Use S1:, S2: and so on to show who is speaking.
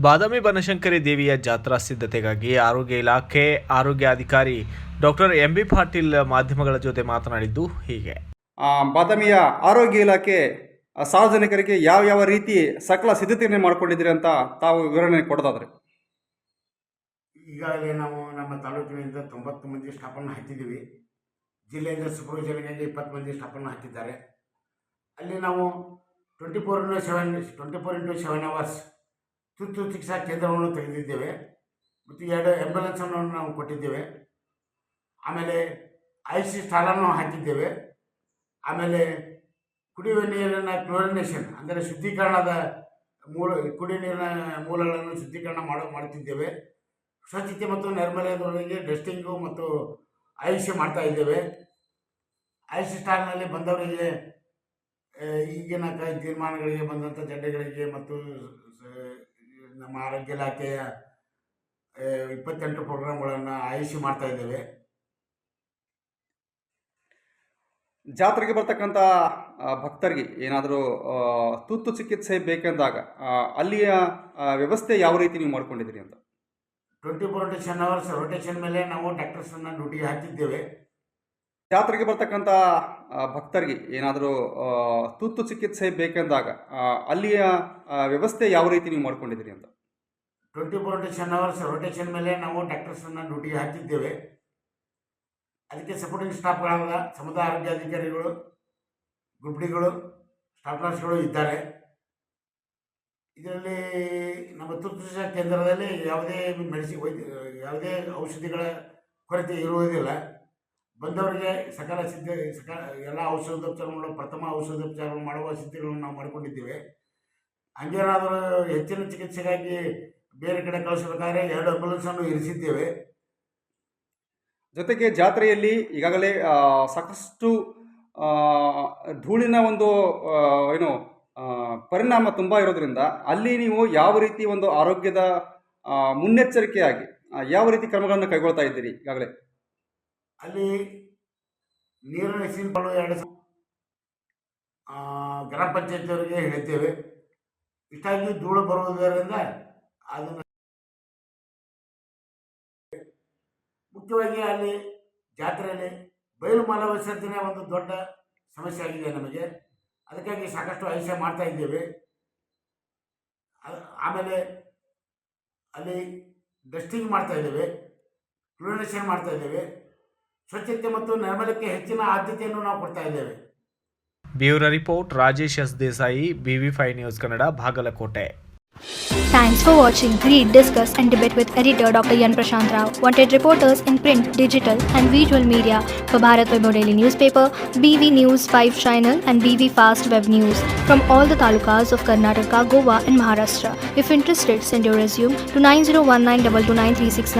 S1: ಬಾದಾಮಿ ಬನಶಂಕರಿ ದೇವಿಯ ಜಾತ್ರಾ ಸಿದ್ಧತೆಗಾಗಿ ಆರೋಗ್ಯ ಇಲಾಖೆ ಆರೋಗ್ಯಾಧಿಕಾರಿ ಡಾಕ್ಟರ್ ಎಂ.ಬಿ. ಪಾಟೀಲ್ ಮಾಧ್ಯಮಗಳ ಜೊತೆ ಮಾತನಾಡಿದ್ದು ಹೀಗೆ.
S2: ಬಾದಾಮಿಯ ಆರೋಗ್ಯ ಇಲಾಖೆ ಸಾರ್ವಜನಿಕರಿಗೆ ಯಾವ ರೀತಿ ಸಕಲ ಸಿದ್ಧತೆಯನ್ನು ಮಾಡಿಕೊಂಡಿದ್ದೀರಿ ಅಂತ ತಾವು ವಿವರಣೆ ಕೊಡೋದಾದ್ರೆ.
S3: ಈಗಾಗಲೇ ನಾವು ನಮ್ಮ ತಾಲೂಕಿನಿಂದ 90 ಮಂದಿ ಸ್ಟಾಫನ್ನು ಹಾಕಿದ್ದೀವಿ. ಜಿಲ್ಲೆಯಿಂದ ಸೂಪರ್ವೈಸರ್ಗಾಗಿ 20 ಮಂದಿ ಸ್ಟಾಫನ್ನು ಹಾಕಿದ್ದಾರೆ. ಅಲ್ಲಿ ನಾವು 24x7 ಅವರ್ಸ್ ತುರ್ತು ಚಿಕಿತ್ಸಾ ಕೇಂದ್ರವನ್ನು ತೆಗೆದಿದ್ದೇವೆ ಮತ್ತು 2 ಆ್ಯಂಬುಲೆನ್ಸನ್ನು ನಾವು ಕೊಟ್ಟಿದ್ದೇವೆ. ಆಮೇಲೆ IC ಸ್ಟಾಲನ್ನು ಹಾಕಿದ್ದೇವೆ. ಆಮೇಲೆ ಕುಡಿಯುವ ನೀರಿನ ಕ್ಲೋರಿನೇಷನ್ ಅಂದರೆ ಶುದ್ಧೀಕರಣದ ಕುಡಿಯುವ ನೀರಿನ ಮೂಲಗಳನ್ನು ಶುದ್ಧೀಕರಣ ಮಾಡುತ್ತಿದ್ದೇವೆ. ಸ್ವಚ್ಛತೆ ಮತ್ತು ನೈರ್ಮಲ್ಯದೊಂದಿಗೆ ಡಸ್ಟಿಂಗು ಮತ್ತು IC ಮಾಡ್ತಾ ಇದ್ದೇವೆ. IC ಸ್ಟಾಲ್ನಲ್ಲಿ ಬಂದವರಿಗೆ ಈಗಿನ ತೀರ್ಮಾನಗಳಿಗೆ ಬಂದಂಥ ಜಡ್ಡೆಗಳಿಗೆ ಮತ್ತು ನಮ್ಮ ಆರೋಗ್ಯ ಇಲಾಖೆಯ 28 ಪ್ರೋಗ್ರಾಮ್ಗಳನ್ನು IC ಮಾಡ್ತಾ ಇದ್ದೇವೆ.
S2: ಜಾತ್ರೆಗೆ ಬರ್ತಕ್ಕಂಥ ಭಕ್ತರಿಗೆ ಏನಾದರೂ ತುರ್ತು ಚಿಕಿತ್ಸೆ ಬೇಕೆಂದಾಗ ಅಲ್ಲಿಯ ವ್ಯವಸ್ಥೆ ಯಾವ ರೀತಿ ನೀವು ಮಾಡ್ಕೊಂಡಿದ್ದೀರಿ ಅಂತ.
S3: 24x7 ಅವರ್ಸ್ ರೊಟೇಷನ್ ಮೇಲೆ ನಾವು ಡಾಕ್ಟರ್ಸನ್ನು ಡ್ಯೂಟಿಗೆ ಹಾಕಿದ್ದೇವೆ.
S2: ಜಾತ್ರೆಗೆ ಬರ್ತಕ್ಕಂಥ ಭಕ್ತರಿಗೆ ಏನಾದರೂ ತುರ್ತು ಚಿಕಿತ್ಸೆ ಬೇಕೆಂದಾಗ ಅಲ್ಲಿಯ ವ್ಯವಸ್ಥೆ ಯಾವ ರೀತಿ ನೀವು ಮಾಡ್ಕೊಂಡಿದ್ದೀರಿ ಅಂತ.
S3: 24x7 ಅವರ್ಸ್ ರೊಟೇಷನ್ ಮೇಲೆ ನಾವು ಡಾಕ್ಟರ್ಸನ್ನು ಡ್ಯೂಟಿಗೆ ಹಾಕಿದ್ದೇವೆ. ಅದಕ್ಕೆ ಸಪೋರ್ಟಿಂಗ್ ಸ್ಟಾಫ್ಗಳಾದ ಸಮುದಾಯ ಆರೋಗ್ಯಾಧಿಕಾರಿಗಳು, ಗ್ರೂಪ್ ಡಿಗಳು, ಸ್ಟಾಫ್ ನರ್ಸ್ಗಳು ಇದ್ದಾರೆ. ಇದರಲ್ಲಿ ನಮ್ಮ ತುರ್ತು ಚಿಕಿತ್ಸಾ ಕೇಂದ್ರದಲ್ಲಿ ಯಾವುದೇ ಯಾವುದೇ ಔಷಧಿಗಳ ಕೊರತೆ ಇರುವುದಿಲ್ಲ. ಬಂದವರಿಗೆ ಎಲ್ಲ ಔಷಧೋಪಚಾರ ಪ್ರಥಮ ಔಷಧೋಪಚಾರ ಮಾಡುವ ಸಿದ್ಧತೆಗಳನ್ನು ನಾವು ಮಾಡಿಕೊಂಡಿದ್ದೇವೆ. ಹಂಗೇನಾದರೂ ಹೆಚ್ಚಿನ ಚಿಕಿತ್ಸೆಗಾಗಿ ಬೇರೆ ಕಡೆ ಕಳಿಸಬೇಕಾದ್ರೆ 2 ಆಂಬ್ಯುಲೆನ್ಸನ್ನು ಇರಿಸಿದ್ದೇವೆ.
S2: ಜೊತೆಗೆ ಜಾತ್ರೆಯಲ್ಲಿ ಈಗಾಗಲೇ ಸಾಕಷ್ಟು ಧೂಳಿನ ಒಂದು ಪರಿಣಾಮ ತುಂಬ ಇರೋದ್ರಿಂದ ಅಲ್ಲಿ ನೀವು ಯಾವ ರೀತಿ ಒಂದು ಆರೋಗ್ಯದ ಮುನ್ನೆಚ್ಚರಿಕೆಯಾಗಿ ಯಾವ ರೀತಿ ಕ್ರಮಗಳನ್ನು ಕೈಗೊಳ್ತಾ ಇದ್ದೀರಿ ಈಗಾಗಲೇ.
S3: ಅಲ್ಲಿ ನೀರಿನ ಸಿಂಪಲು 2 ಗ್ರಾಮ ಪಂಚಾಯತಿಯವರಿಗೆ ಹೇಳಿದ್ದೇವೆ. ಇಷ್ಟಾಗಿ ಧೂಳು ಬರುವುದರಿಂದ ಅದನ್ನು ಮುಖ್ಯವಾಗಿ ಅಲ್ಲಿ ಜಾತ್ರೆಯಲ್ಲಿ ಬಯಲು ಮಲ ವಿಸರ್ಜನೆ ಒಂದು ದೊಡ್ಡ ಸಮಸ್ಯೆ ಆಗಿದೆ ನಮಗೆ. ಅದಕ್ಕಾಗಿ ಸಾಕಷ್ಟು IC ಮಾಡ್ತಾ ಇದ್ದೇವೆ. ಆಮೇಲೆ ಅಲ್ಲಿ ಡಸ್ಟಿಂಗ್ ಮಾಡ್ತಾ ಇದ್ದೇವೆ, ಕ್ಲೋರಿನೇಷನ್ ಮಾಡ್ತಾ ಇದ್ದೇವೆ. ಸ್ವಚ್ಛತೆ ಮತ್ತು ನೈರ್ಮಲ್ಯಕ್ಕೆ ಹೆಚ್ಚಿನ ಆದ್ಯತೆಯನ್ನು ನಾವು ಕೊಡ್ತಾ ಇದ್ದೇವೆ.
S1: Bureau report Rajesh S Desai, BV5 news Kannada, Bagalkot.
S4: Thanks for watching. Read, discuss and debate with editor Dr. Yan Prashant Rao. Wanted reporters in print, digital and visual media for Bharat Vaibhav Daily Newspaper, BV News 5 Channel and BV Fast Web News from all the talukas of Karnataka, Goa and Maharashtra. If interested, send your resume to 9019229369.